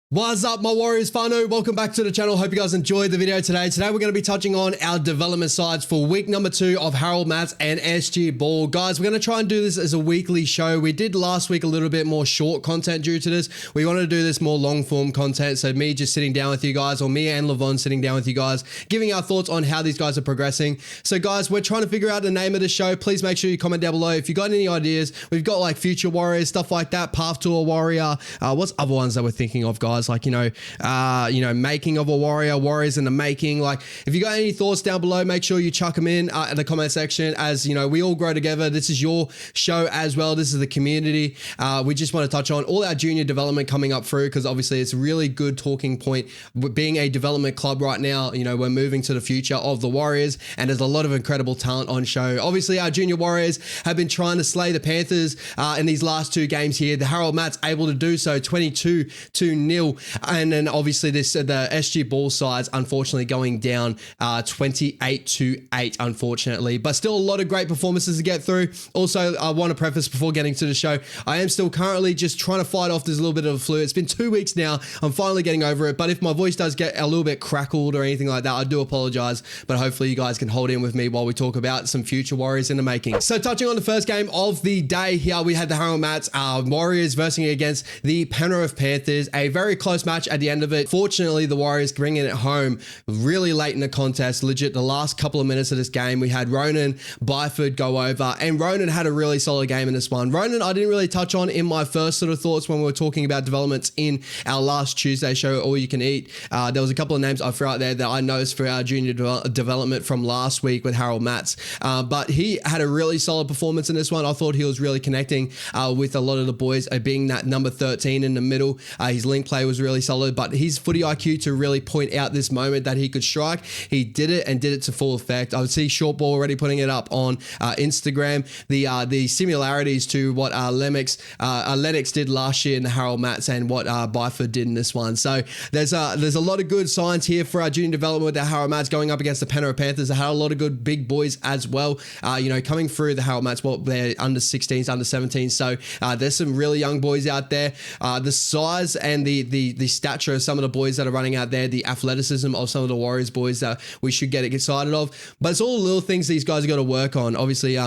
What's up, my Warriors whānau? Welcome back to the channel. Hope you guys enjoyed the video today. Today we're going to be touching on our development sides for week number 2 of Harold Matts and SG Ball. Guys, we're going to try and do this as a weekly show. We did last week a little bit more short content due to this. We wanted to do this more long form content. So me just sitting down with you guys, or me and Levon sitting down with you guys, giving our thoughts on how these guys are progressing. So guys, we're trying to figure out the name of the show. Please make sure you comment down below if you got any ideas. We've got like future warriors, stuff like that, path to a warrior. What's other ones that we're thinking of, guys? Like, making of a warrior, warriors in the making. Like, if you got any thoughts down below, make sure you chuck them in the comment section. As you know, we all grow together. This is your show as well. This is the community. We just want to touch on all our junior development coming up through, because obviously it's a really good talking point. Being a development club right now, you know, we're moving to the future of the Warriors, and there's a lot of incredible talent on show. Obviously, our junior Warriors have been trying to slay the Panthers in these last 2 games here. The Harold Matts able to do so, 22-0. And then obviously the SG Ball sides unfortunately going down 28-8, unfortunately, but still a lot of great performances to get through. Also, I want to preface before getting to the show, I am still currently just trying to fight off this little bit of a flu. It's been 2 weeks now. I'm finally getting over it, but if my voice does get a little bit crackled or anything like that, I do apologize, but hopefully you guys can hold in with me while we talk about some future Warriors in the making. So touching on the first game of the day here, we had the Harold Matts Warriors versing against the Penrith Panthers. A very close match at the end of it. Fortunately, the Warriors bringing it home really late in the contest. Legit, the last couple of minutes of this game, we had Ronan Byford go over, and Ronan had a really solid game in this one. Ronan, I didn't really touch on in my first sort of thoughts when we were talking about developments in our last Tuesday show, All You Can Eat. There was a couple of names I threw out there that I noticed for our junior development from last week with Harold Matts, but he had a really solid performance in this one. I thought he was really connecting with a lot of the boys, being that number 13 in the middle. His link play was really solid, but his footy IQ to really point out this moment that he could strike, he did it, and did it to full effect. I would see Short Ball already putting it up on Instagram. The similarities to what Lennox did last year in the Harold Matts and what Byford did in this one. So there's a lot of good signs here for our junior development with the Harold Matts going up against the Penrith Panthers. They had a lot of good big boys as well. Coming through the Harold Matts, they're under 16s, under 17s. So there's some really young boys out there. The size and the stature of some of the boys that are running out there, the athleticism of some of the Warriors boys that we should get excited of. But it's all little things these guys have got to work on. Obviously,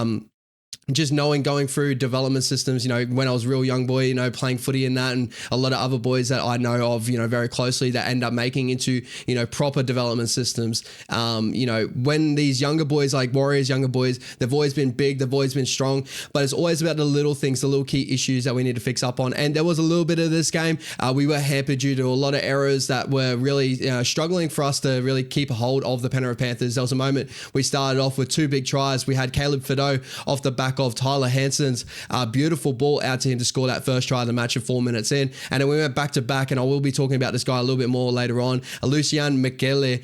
just knowing, going through development systems, when I was a real young boy, playing footy and that, and a lot of other boys that I know of, very closely that end up making into, proper development systems. When these younger boys, like Warriors, younger boys, they've always been big, they've always been strong, but it's always about the little things, the little key issues that we need to fix up on. And there was a little bit of this game. We were hampered due to a lot of errors that were really struggling for us to really keep a hold of the Penrith Panthers. There was a moment we started off with 2 big tries. We had Caleb Fido off the back of Tyler Hanson's beautiful ball out to him to score that first try of the match at 4 minutes in. And then we went back to back, and I will be talking about this guy a little bit more later on. Lucian Michele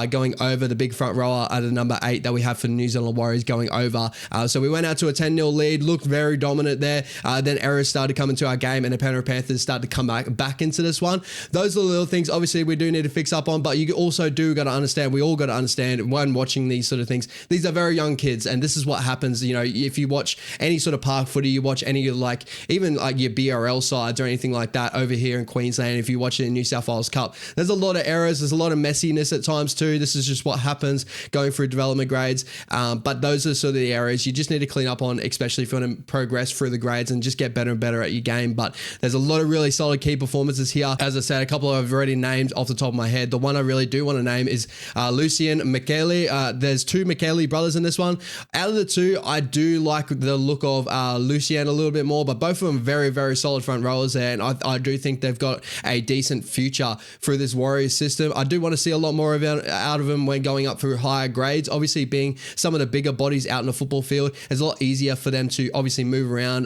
going over, the big front rower at the number 8 that we have for the New Zealand Warriors going over. So we went out to a 10-0 lead, looked very dominant there. Then errors started coming to our game, and the Penrith Panthers started to come back into this one. Those are the little things obviously we do need to fix up on, but you also do got to understand, we all got to understand when watching these sort of things, these are very young kids, and this is what happens. If you watch any sort of park footy, you watch any even your BRL sides or anything like that over here in Queensland, if you watch it in New South Wales Cup, there's a lot of errors, there's a lot of messiness at times too. This is just what happens going through development grades, but those are sort of the areas you just need to clean up on, especially if you want to progress through the grades and just get better and better at your game. But there's a lot of really solid key performances here. As I said, a couple I've already named off the top of my head. The one I really do want to name is Lucian Michele. There's 2 Michele brothers in this one. Out of the 2, I do like the look of Lucian a little bit more, but both of them very, very solid front rowers there, and I do think they've got a decent future through this Warriors system. I do want to see a lot more out of them when going up through higher grades. Obviously, being some of the bigger bodies out in the football field, it's a lot easier for them to obviously move around,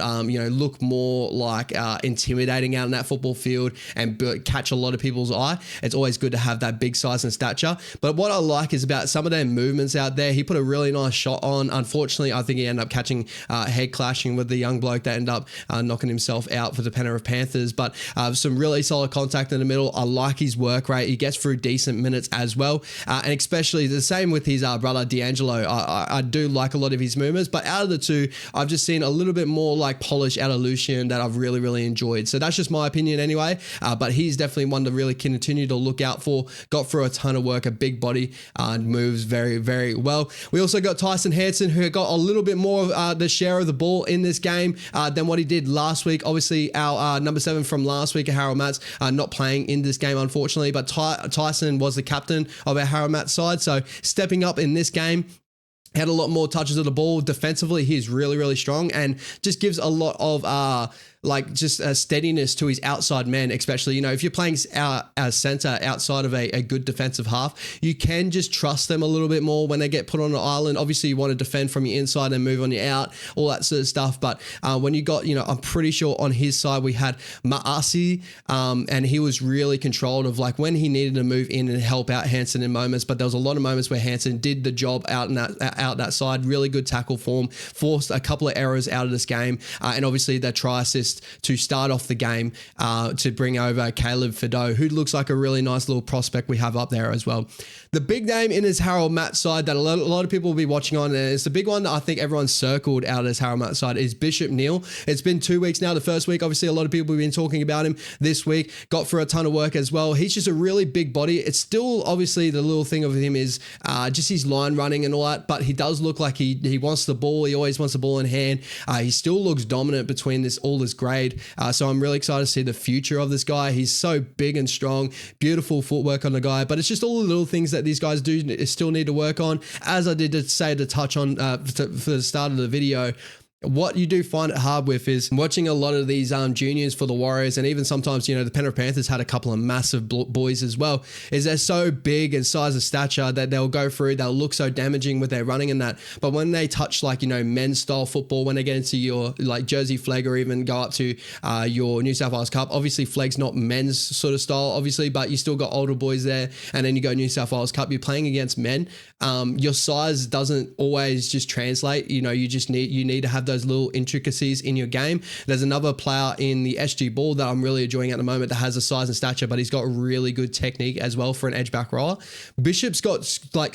look more like intimidating out in that football field and catch a lot of people's eye. It's always good to have that big size and stature. But what I like is about some of their movements out there. He put a really nice shot on. Unfortunately, I think he ended up catching head clashing with the young bloke that ended up knocking himself out for the Penrith Panthers. But some really solid contact in the middle. I like his work rate. He gets through decent minutes as well. And especially the same with his brother D'Angelo. I do like a lot of his movements, but out of the two, I've just seen a little bit more like polish out of Lucian that I've really, really enjoyed. So that's just my opinion anyway. But he's definitely one to really continue to look out for. Got through a ton of work, a big body, moves very, very well. We also got Tyson Hanson, who got a little bit more of the share of the ball in this game than what he did last week. Obviously, our number 7 from last week, Harold Matts, not playing in this game, unfortunately, but Tyson was the captain of our Harold Matts side. So stepping up in this game, had a lot more touches of the ball. Defensively, he's really, really strong and just gives a lot of just a steadiness to his outside men, especially, if you're playing our center outside of a good defensive half, you can just trust them a little bit more when they get put on an island. Obviously, you want to defend from your inside and move on your out, all that sort of stuff. But when you got, I'm pretty sure on his side, we had Maasi, and he was really controlled of like when he needed to move in and help out Hanson in moments. But there was a lot of moments where Hanson did the job out that side. Really good tackle form, forced a couple of errors out of this game. And obviously the try assist to start off the game to bring over Caleb Fido, who looks like a really nice little prospect we have up there as well. The big name in his Harold Matts side that a lot of people will be watching on, and it's the big one that I think everyone's circled out of his Harold Matts side, is Bishop Neal. It's been 2 weeks now. The first week, obviously, a lot of people have been talking about him this week. Got for a ton of work as well. He's just a really big body. It's still, obviously, the little thing of him is just his line running and all that, but he does look like he wants the ball. He always wants the ball in hand. He still looks dominant between all this grade. So I'm really excited to see the future of this guy. He's so big and strong, beautiful footwork on the guy, but it's just all the little things that these guys do still need to work on. As I did say to touch on for the start of the video, what you do find it hard with is watching a lot of these juniors for the Warriors, and even sometimes, the Penrith Panthers had a couple of massive boys as well, is they're so big and size of stature that they'll go through, they'll look so damaging with their running and that. But when they touch men's style football, when they get into your Jersey flag or even go up to your New South Wales Cup, obviously flag's not men's sort of style, obviously, but you still got older boys there. And then you go New South Wales Cup, you're playing against men. Your size doesn't always just translate. You need to have those little intricacies in your game. There's another player in the SG Ball that I'm really enjoying at the moment that has a size and stature, but he's got really good technique as well for an edge back rower. Bishop's got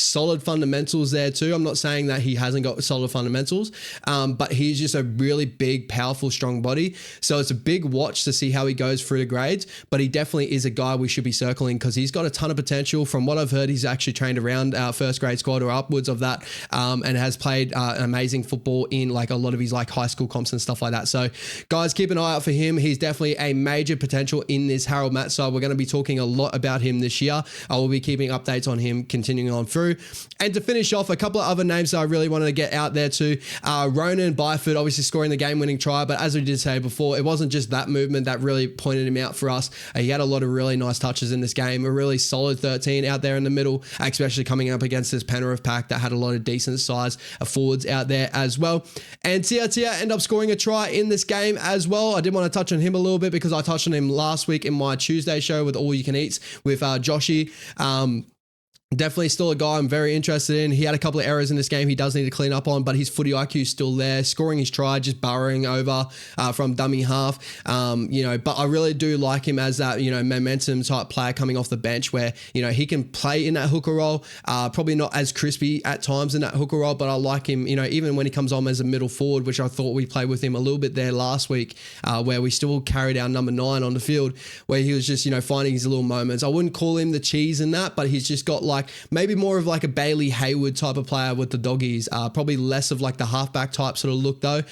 solid fundamentals there too. I'm not saying that he hasn't got solid fundamentals, but he's just a really big, powerful, strong body. So it's a big watch to see how he goes through the grades, but he definitely is a guy we should be circling because he's got a ton of potential. From what I've heard, he's actually trained around our first grade squad or upwards of that, and has played amazing football in a lot of his high school comps and stuff like that. So guys, keep an eye out for him. He's definitely a major potential in this Harold Matts side. We're going to be talking a lot about him this year. I will be keeping updates on him continuing on through. And to finish off, a couple of other names that I really wanted to get out there too. Ronan Byford obviously scoring the game-winning try, but as we did say before, it wasn't just that movement that really pointed him out for us. He had a lot of really nice touches in this game, a really solid 13 out there in the middle, especially coming up against this Penrith pack that had a lot of decent size forwards out there as well. And Tia end up scoring a try in this game as well. I did want to touch on him a little bit because I touched on him last week in my Tuesday show with All You Can Eats with Joshy. Definitely still a guy I'm very interested in. He had a couple of errors in this game he does need to clean up on, but his footy IQ is still there, scoring his try, just burrowing over from dummy half. But I really do like him as that, momentum type player coming off the bench where, he can play in that hooker role, probably not as crispy at times in that hooker role, but I like him, even when he comes on as a middle forward, which I thought we played with him a little bit there last week, where we still carried our number 9 on the field, where he was just, finding his little moments. I wouldn't call him the cheese in that, but he's just got maybe more of a Bailey Hayward type of player with the doggies, probably less of the halfback type sort of look though.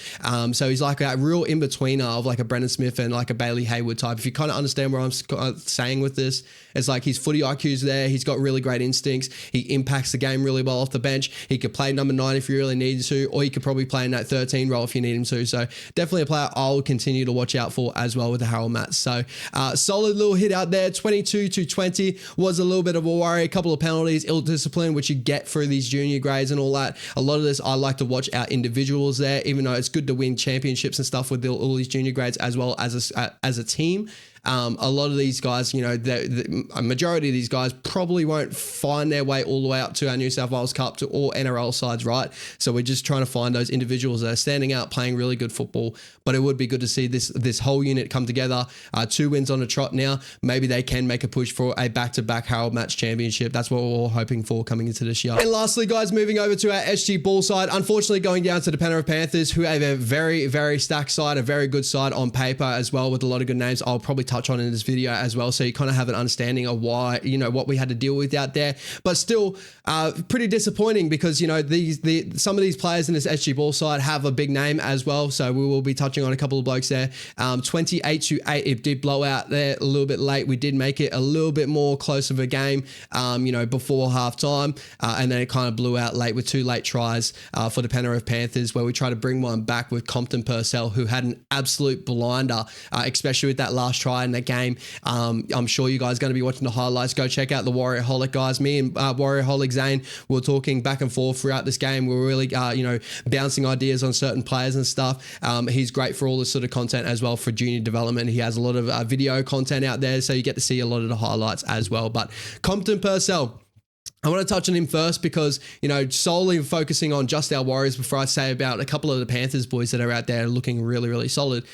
So he's like that real in-betweener of a Brendan Smith and a Bailey Hayward type. If you kind of understand what I'm saying with this, it's his footy IQ's there. He's got really great instincts. He impacts the game really well off the bench. He could play number 9 if you really needed to, or he could probably play in that 13 role if you need him to. So definitely a player I'll continue to watch out for as well with the Harold Matts. So solid little hit out there. 22-20 was a little bit of a worry. A couple of penalties, ill discipline, which you get through these junior grades and all that. A lot of this, I like to watch our individuals there, even though it's good to win championships and stuff with all these junior grades as well as a team. A lot of these guys, you know, a majority of these guys probably won't find their way all the way up to our New South Wales Cup or NRL sides, right? So we're just trying to find those individuals that are standing out, playing really good football. But it would be good to see this whole unit come together. 2 wins on a trot now. Maybe they can make a push for a back-to-back Harold Match Championship. That's what we're all hoping for coming into this year. And lastly, guys, moving over to our SG Ball side, unfortunately going down to the Penrith Panthers, who have a very, very stacked side, a very good side on paper as well, with a lot of good names I'll probably touch on in this video as well. So you kind of have an understanding of why, you know, what we had to deal with out there. But still pretty disappointing because, you know, some of these players in this SG Ball side have a big name as well. So we will be touching on a couple of blokes there. 28-8, it did blow out there a little bit late. We did make it a little bit more close of a game, you know, before half time. And then it kind of blew out late with 2 late tries for the Penrith Panthers, where we tried to bring one back with Compton Purcell, who had an absolute blinder, especially with that last try in that game. I'm sure you guys are going to be watching the highlights. Go check out the Warrior Holic, guys. Me and Warrior Holic Zane were talking back and forth throughout this game. We were really, you know, bouncing ideas on certain players and stuff. He's great for all this sort of content as well for junior development. He has a lot of video content out there, so you get to see a lot of the highlights as well. But Compton Purcell, I want to touch on him first because, you know, solely focusing on just our Warriors before I say about a couple of the Panthers boys that are out there looking really, really solid.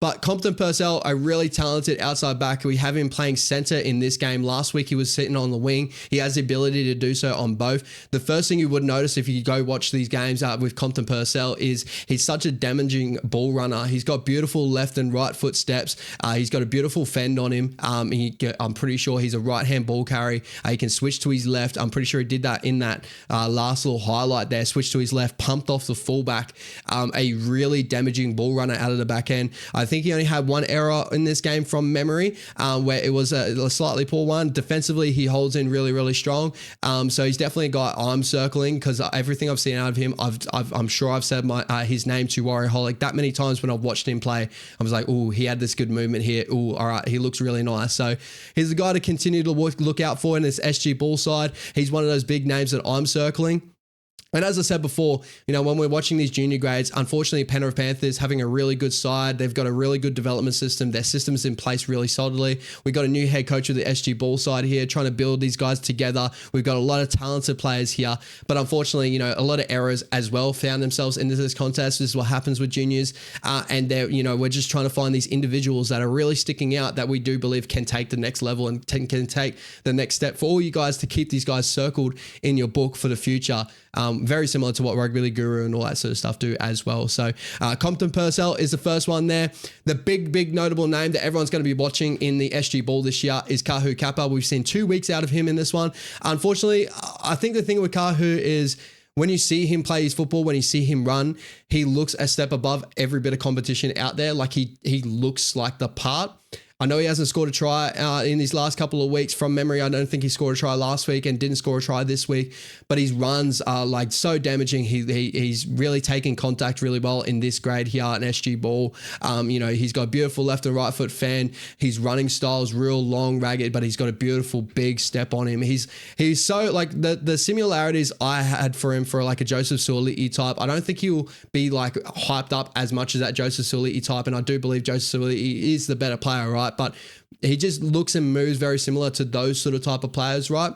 But Compton Purcell, a really talented outside back. We have him playing center in this game. Last week, he was sitting on the wing. He has the ability to do so on both. The first thing you would notice if you go watch these games with Compton Purcell is he's such a damaging ball runner. He's got beautiful left and right foot steps. He's got a beautiful fend on him. I'm pretty sure he's a right-hand ball carry. He can switch to his left. I'm pretty sure he did that in that last little highlight there. Switched to his left, pumped off the fullback. A really damaging ball runner out of the back end. I think he only had 1 error in this game from memory, where it was a slightly poor one. Defensively, he holds in really, really strong. So he's definitely a guy I'm circling because everything I've seen out of him, I'm sure I've said his name to Warrior Holic that many times when I've watched him play. I was like, oh, he had this good movement here. Oh, all right, he looks really nice. So he's a guy to continue to look out for in this SG Ball side. He's one of those big names that I'm circling. And as I said before, you know, when we're watching these junior grades, unfortunately, Penrith Panthers having a really good side. They've got a really good development system. Their system's in place really solidly. We've got a new head coach of the SG Ball side here trying to build these guys together. We've got a lot of talented players here. But unfortunately, you know, a lot of errors as well found themselves into this contest. This is what happens with juniors. And they're, you know, we're just trying to find these individuals that are really sticking out that we do believe can take the next level and can take the next step for all you guys to keep these guys circled in your book for the future. Very similar to what Rugby League Guru and all that sort of stuff do as well. So Compton Purcell is the first one there. The big notable name that everyone's going to be watching in the SG Ball this year is Kahu Kappa. We've seen 2 weeks out of him in this one. Unfortunately, I think the thing with Kahu is when you see him play his football, when you see him run, he looks a step above every bit of competition out there. Like he looks like the part. I know he hasn't scored a try in these last couple of weeks from memory. I don't think he scored a try last week and didn't score a try this week, but his runs are like so damaging. He's really taking contact really well in this grade here at SG Ball. You know, he's got beautiful left and right foot fan. His running style is real long, ragged, but he's got a beautiful big step on him. He's so like the similarities I had for him for like a Joseph Suoli'i type. I don't think he'll be like hyped up as much as that Joseph Suoli'i type, and I do believe Joseph Suoli'i is the better player, right? But he just looks and moves very similar to those sort of type of players, right?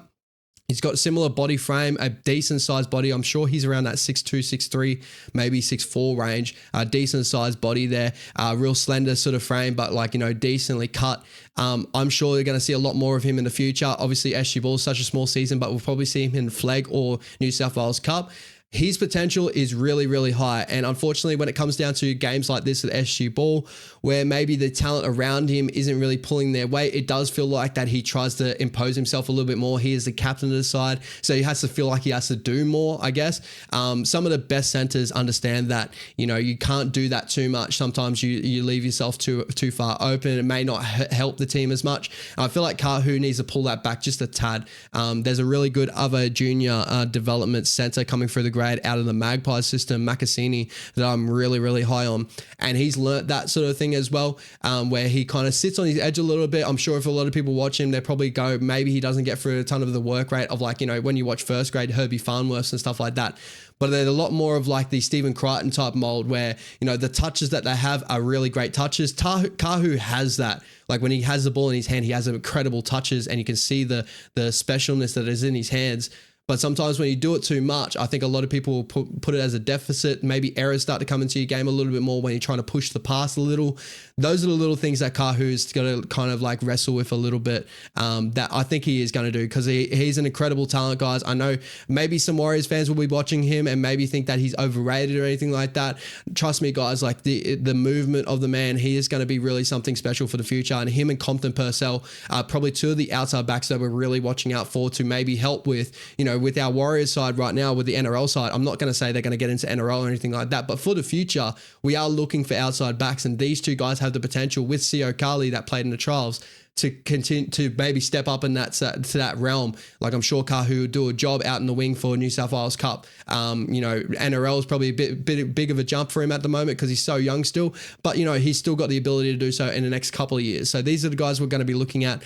He's got similar body frame, a decent sized body. I'm sure he's around that 6'2", 6'3", maybe 6'4" range. Decent sized body there, real slender sort of frame, but like, you know, decently cut. I'm sure you're going to see a lot more of him in the future. Obviously, SG Ball is such a small season, but we'll probably see him in Flag or New South Wales Cup. His potential is really, really high. And unfortunately, when it comes down to games like this at SG Ball, where maybe the talent around him isn't really pulling their weight, it does feel like that he tries to impose himself a little bit more. He is the captain of the side, so he has to feel like he has to do more, I guess. Some of the best centers understand that, you know, you can't do that too much. Sometimes you leave yourself too far open. It may not help the team as much. I feel like Kahu needs to pull that back just a tad. There's a really good other junior development center coming through the grade out of the Magpies system, Macassini, that I'm really, really high on. And he's learnt that sort of thing as well, where he kind of sits on his edge a little bit. I'm sure if a lot of people watch him, they probably go, maybe he doesn't get through a ton of the work rate of, like, you know, when you watch first grade Herbie Farnworth and stuff like that. but they're a lot more of like the Stephen Crichton type mold where, you know, the touches that they have are really great touches. Kahu has that. Like when he has the ball in his hand, he has incredible touches and you can see the specialness that is in his hands. But sometimes when you do it too much, I think a lot of people will put it as a deficit. Maybe errors start to come into your game a little bit more when you're trying to push the pass a little. Those are the little things that Kahu's got to kind of like wrestle with a little bit that I think he is going to do because he's an incredible talent, guys. I know maybe some Warriors fans will be watching him and maybe think that he's overrated or anything like that. Trust me, guys, like the movement of the man, he is going to be really something special for the future. And him and Compton Purcell are probably two of the outside backs that we're really watching out for to maybe help with, you know, with our Warriors side right now, with the NRL side. I'm not going to say they're going to get into NRL or anything like that, but for the future, we are looking for outside backs, and these two guys have the potential with Sio Kali that played in the trials to continue to maybe step up in to that realm. Like I'm sure Kahu would do a job out in the wing for New South Wales Cup. You know, NRL is probably a bit big of a jump for him at the moment because he's so young still, but you know, he's still got the ability to do so in the next couple of years. So these are the guys we're going to be looking at.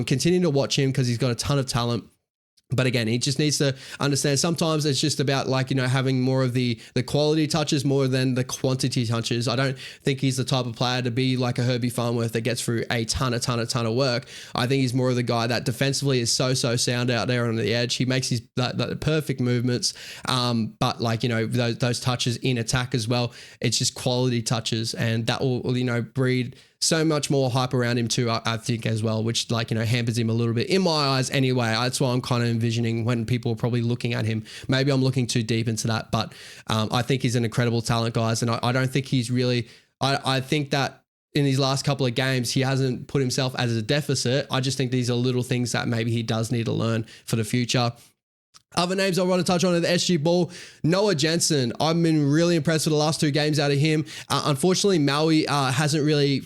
Continue to watch him because he's got a ton of talent. But again, he just needs to understand sometimes it's just about like, you know, having more of the quality touches more than the quantity touches. I don't think he's the type of player to be like a Herbie Farnworth that gets through a ton of work. I think he's more of the guy that defensively is so sound out there on the edge. He makes his the perfect movements. But like, you know, those touches in attack as well, it's just quality touches, and that will, you know, breed so much more hype around him too, I think as well, which like, you know, hampers him a little bit in my eyes anyway. That's why I'm kind of envisioning when people are probably looking at him. Maybe I'm looking too deep into that, but I think he's an incredible talent, guys. And I don't think he's really, I think that in these last couple of games, he hasn't put himself as a deficit. I just think these are little things that maybe he does need to learn for the future. Other names I want to touch on at the SG Ball, Noah Jensen. I've been really impressed with the last two games out of him. Unfortunately, Maui hasn't really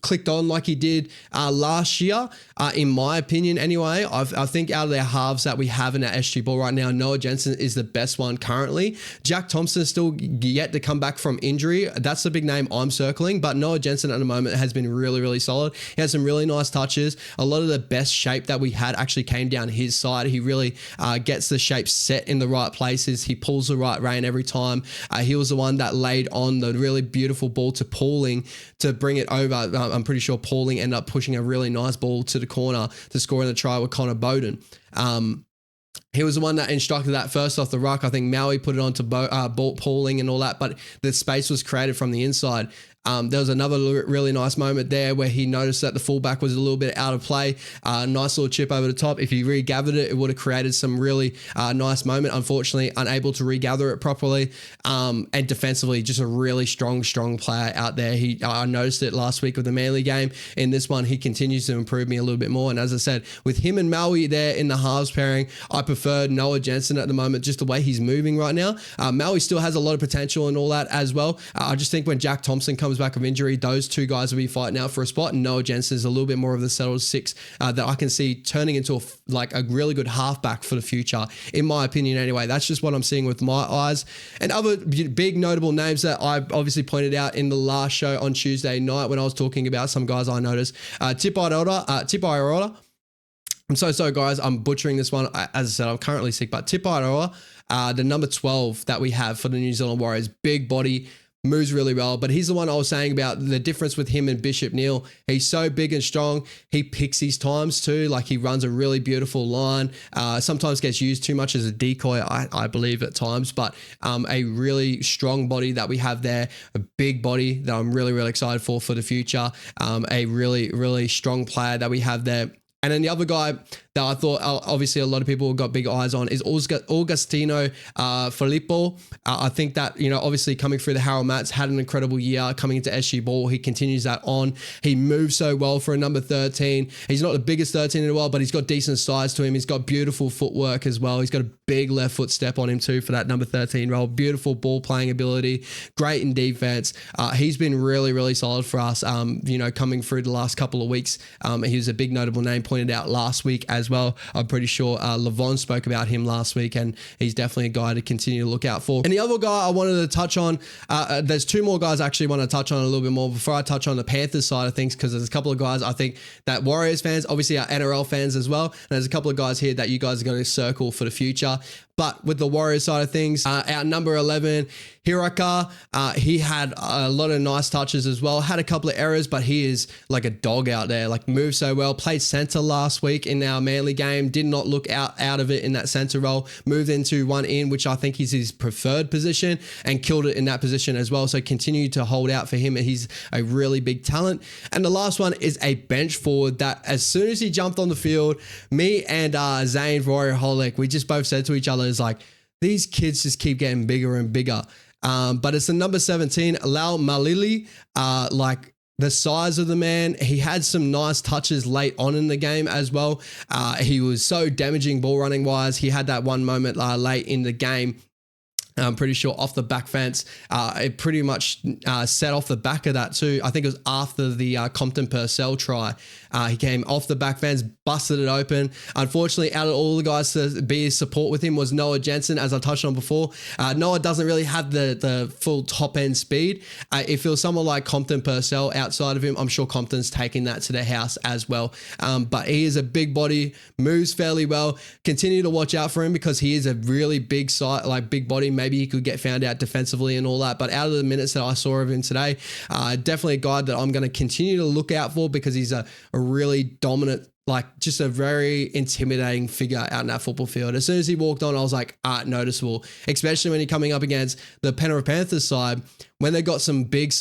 clicked on like he did last year, in my opinion anyway. I think out of the halves that we have in our SG Ball right now, Noah Jensen is the best one currently. Jack Thompson still yet to come back from injury. That's the big name I'm circling, but Noah Jensen at the moment has been really solid. He has some really nice touches. A lot of the best shape that we had actually came down his side. He really gets the shape set in the right places. He pulls the right rein every time. He was the one that laid on the really beautiful ball to Pauling to bring it over. I'm pretty sure Pauling ended up pushing a really nice ball to the corner to score in the try with Connor Bowden. He was the one that instructed that first off the ruck. I think Maui put it on to Pauling and all that, but the space was created from the inside. There was another really nice moment there where he noticed that the fullback was a little bit out of play. Nice little chip over the top. If he regathered it, it would have created some really nice moment. Unfortunately, unable to regather it properly. And defensively, just a really strong player out there. I noticed it last week with the Manly game. In this one, he continues to improve me a little bit more. And as I said, with him and Maui there in the halves pairing, I prefer Noah Jensen at the moment, just the way he's moving right now. Maui still has a lot of potential and all that as well. I just think when Jack Thompson comes back of injury, those two guys will be fighting out for a spot, and Noah Jensen is a little bit more of the settled six that I can see turning into a really good halfback for the future, in my opinion anyway. That's just what I'm seeing with my eyes. And other big notable names that I obviously pointed out in the last show on Tuesday night when I was talking about some guys I noticed. Tip Irola. I'm so sorry, guys. I'm butchering this one. As I said, I'm currently sick, but Tip Irola, the number 12 that we have for the New Zealand Warriors, big body, moves really well, but he's the one I was saying about the difference with him and Bishop Neal. He's so big and strong. He picks his times too. Like he runs a really beautiful line. Sometimes gets used too much as a decoy, I believe at times, but a really strong body that we have there, a big body that I'm really excited for the future. A really strong player that we have there. And then the other guy that I thought obviously a lot of people got big eyes on is Augustino Filippo. I think that, you know, obviously coming through the Harold Mats, had an incredible year coming into SG Ball. He continues that on. He moves so well for a number 13. He's not the biggest 13 in the world, but he's got decent size to him. He's got beautiful footwork as well. He's got a big left foot step on him too for that number 13 role. Beautiful ball playing ability, great in defense. He's been really solid for us, you know, coming through the last couple of weeks. He was a big notable name pointed out last week as well. I'm pretty sure Levon spoke about him last week, and he's definitely a guy to continue to look out for. And the other guy I wanted to touch on, there's two more guys I actually want to touch on a little bit more before I touch on the Panthers side of things, because there's a couple of guys I think that Warriors fans, obviously our NRL fans as well, and there's a couple of guys here that you guys are going to circle for the future. But with the Warriors side of things, our number 11, Hiraka, he had a lot of nice touches as well. Had a couple of errors, but he is like a dog out there. Like, moves so well. Played center last week in our Manly game. Did not look out of it in that center role. Moved into one in, which I think is his preferred position, and killed it in that position as well. So continue to hold out for him. He's a really big talent. And the last one is a bench forward that as soon as he jumped on the field, me and Zane Warriorholic, we just both said to each other, is like, these kids just keep getting bigger and bigger. But it's the number 17, Lau Malili. Like, the size of the man, he had some nice touches late on in the game as well. He was so damaging ball running wise. He had that one moment late in the game. I'm pretty sure off the back fence. It pretty much set off the back of that too. I think it was after the Compton Purcell try. He came off the back fence, busted it open. Unfortunately, out of all the guys to be his support with him was Noah Jensen, as I touched on before. Noah doesn't really have the full top end speed. If it was someone like Compton Purcell outside of him, I'm sure Compton's taking that to the house as well. But he is a big body, moves fairly well. Continue to watch out for him because he is a really big side, like big body. Maybe he could get found out defensively and all that. But out of the minutes that I saw of him today, definitely a guy that I'm going to continue to look out for because he's a really dominant, like just a very intimidating figure out in that football field. As soon as he walked on, I was like, noticeable, especially when you're coming up against the Penrith Panthers side, when they got some big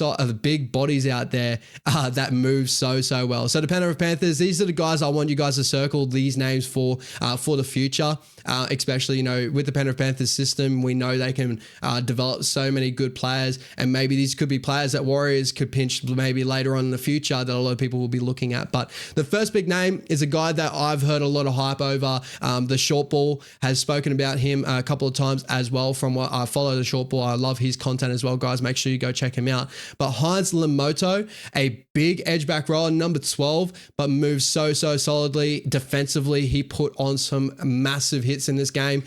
bodies out there that move so well. So the Penrith Panthers, these are the guys I want you guys to circle these names for the future, especially, you know, with the Penrith Panthers system, we know they can develop so many good players, and maybe these could be players that Warriors could pinch maybe later on in the future that a lot of people will be looking at. But the first big name is a guy that I've heard a lot of hype over. The Short Ball has spoken about him a couple of times as well. From what I follow the Short Ball, I love his content as well, guys. Make sure you go check him out. But Heinz Limoto, a big edge back rower, number 12, but moves so solidly defensively. He put on some massive hits in this game.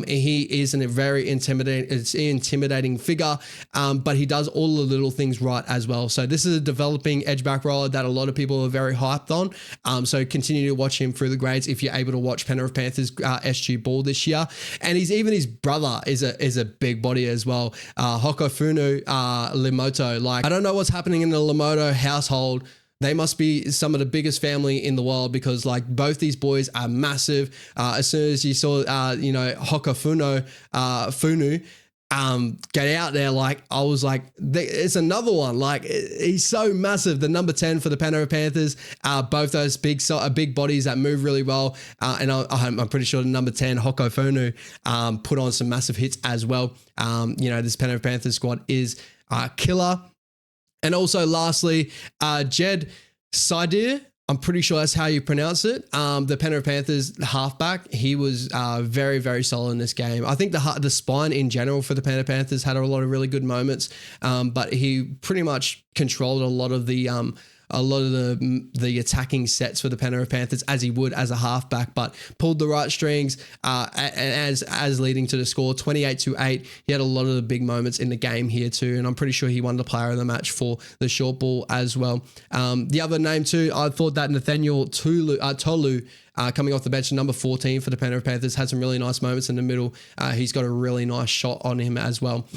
He is a very intimidating figure, but he does all the little things right as well. So this is a developing edge back roller that a lot of people are very hyped on. So continue to watch him through the grades if you're able to watch Penrith Panthers SG ball this year. And his brother is a big body as well. Hokofunu Limoto. Like, I don't know what's happening in the Limoto household. They must be some of the biggest family in the world because like both these boys are massive. As soon as you saw, Hokofunu, get out there, like I was like, it's another one. Like he's so massive. The number 10 for the Penrith Panthers, both those big bodies that move really well. And I'm pretty sure the number 10 Hokofunu put on some massive hits as well. This Penrith Panthers squad is killer. And also lastly, Jed Saidir, I'm pretty sure that's how you pronounce it. The Penrith Panthers halfback, he was very solid in this game. I think the spine in general for the Penrith Panthers had a lot of really good moments, but he pretty much controlled a lot of the attacking sets for the Penrith Panthers as he would as a halfback, but pulled the right strings as leading to the score 28-8. He had a lot of the big moments in the game here too, and I'm pretty sure he won the player of the match for the short ball as well. The other name too, I thought that Nathaniel Tolu, coming off the bench, number 14 for the Penrith Panthers, had some really nice moments in the middle. He's got a really nice shot on him as well.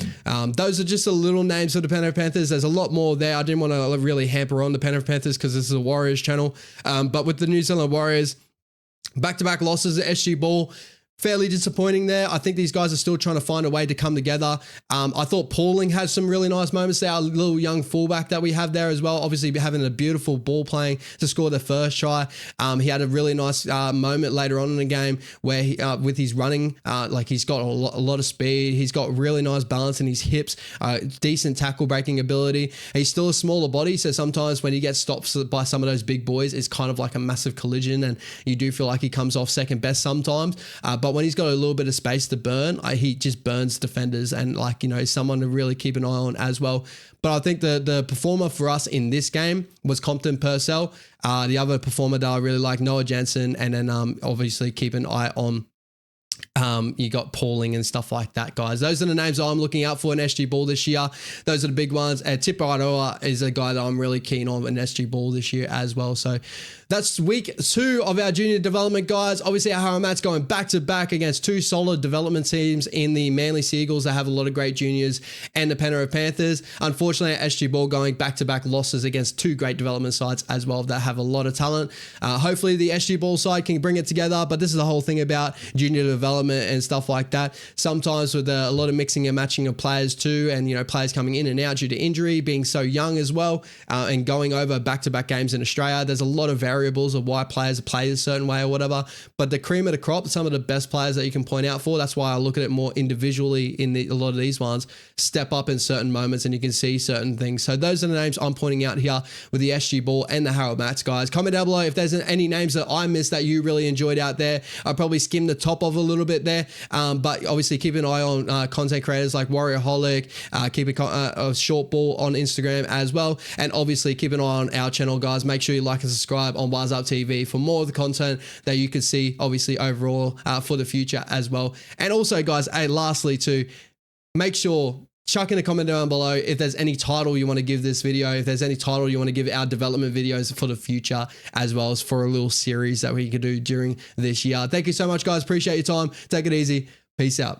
Those are just the little names for the Penrith Panthers. There's a lot more there. I didn't want to really hamper on the Penrith Panthers because this is a Warriors channel. But with the New Zealand Warriors, back-to-back losses at SG Ball, fairly disappointing there. I think these guys are still trying to find a way to come together. I thought Pauling had some really nice moments there. Our little young fullback that we have there as well, obviously having a beautiful ball playing to score the first try. He had a really nice moment later on in the game where he, with his running, he's got a lot of speed. He's got really nice balance in his hips, decent tackle breaking ability. He's still a smaller body, so sometimes when he gets stopped by some of those big boys, it's kind of like a massive collision, and you do feel like he comes off second best sometimes. But when he's got a little bit of space to burn, he just burns defenders, and someone to really keep an eye on as well. But I think the performer for us in this game was Compton Purcell. The other performer that I really like, Noah Jensen, and then obviously keep an eye on You got Pauling and stuff like that, guys. Those are the names I'm looking out for in SG Ball this year. Those are the big ones. And Tipa Aroa is a guy that I'm really keen on in SG Ball this year as well. So that's week 2 of our junior development, guys. Obviously, our Harrow going back to back against 2 solid development teams in the Manly Seagulls that have a lot of great juniors, and the Penrith Panthers. Unfortunately, SG Ball going back to back losses against 2 great development sides as well that have a lot of talent. Hopefully, the SG Ball side can bring it together. But this is the whole thing about junior development and stuff like that. Sometimes with a lot of mixing and matching of players too, and players coming in and out due to injury, being so young as well, and going over back-to-back games in Australia, there's a lot of variables of why players play a certain way or whatever. But the cream of the crop, some of the best players that you can point out for, that's why I look at it more individually in a lot of these ones, step up in certain moments and you can see certain things. So those are the names I'm pointing out here with the SG Ball and the Harold Mats, guys. Comment down below if there's any names that I missed that you really enjoyed out there. I probably skimmed the top of a little bit there, but obviously keep an eye on content creators like Warriorholic, keep a short ball on Instagram as well, and obviously keep an eye on our channel, guys. Make sure you like and subscribe on Wise Up TV for more of the content that you could see obviously overall for the future as well. And also, guys, lastly too, make sure chuck in a comment down below if there's any title you want to give this video, if there's any title you want to give our development videos for the future, as well as for a little series that we could do during this year. Thank you so much, guys. Appreciate your time. Take it easy. Peace out.